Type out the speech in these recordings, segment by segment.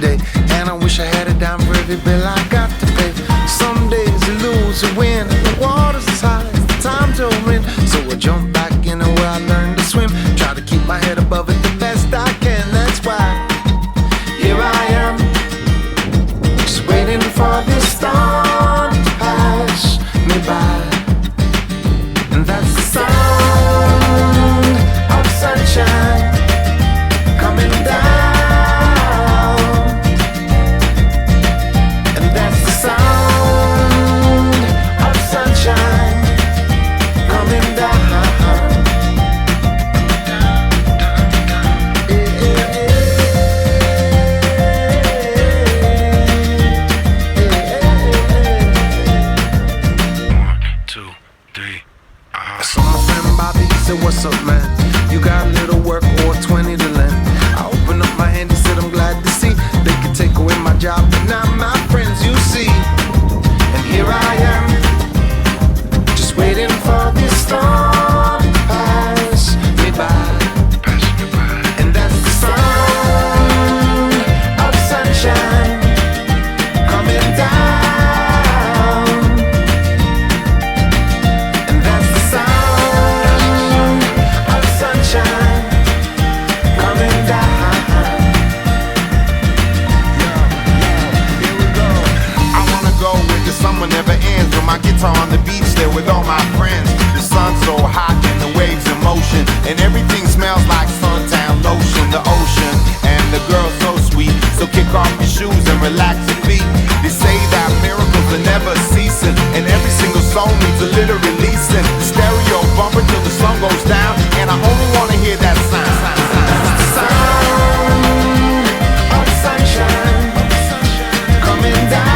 today, and I wish I had it down for every bill I got to pay. Some days you lose, you win, and the water's as high as the time to win. So I jump back in where I learned to swim, try to keep my head above it the best I can. That's why here I am, just waiting for this storm to pass me by. And that's the sound of sunshine coming down. And that's the sound of sunshine coming down. I saw my friend Bobby, he said, what's up, man? You got a little work or 20 to lend? I opened up my hand, he said, I'm glad to see they could take away my job, but not my friends, you see. And here I am, just waiting for this storm to pass me by. And that's the sound of sunshine coming down. Summer never ends with my guitar on the beach there with all my friends. The sun's so hot and the waves in motion, and everything smells like suntan lotion. The ocean and the girl so sweet, so kick off your shoes and relax your feet. They say that miracles are never ceasing, and every single soul needs a little releasing. The stereo bumper till the sun goes down, and I only wanna hear that sound. The sound of sunshine coming down.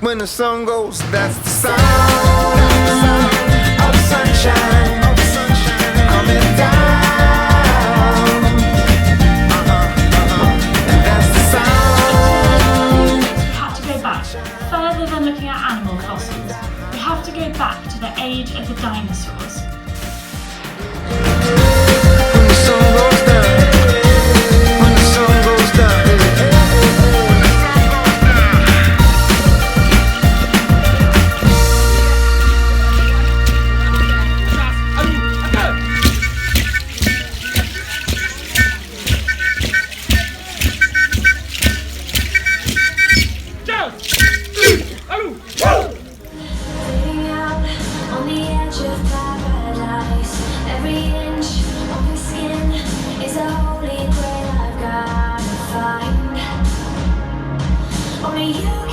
When the sun goes, that's the sound of sunshine coming down. And that's the sound. We have to go back further than looking at animal fossils. We have to go back to the age of the dinosaurs. When the sun goes down, when the sun goes down. Only you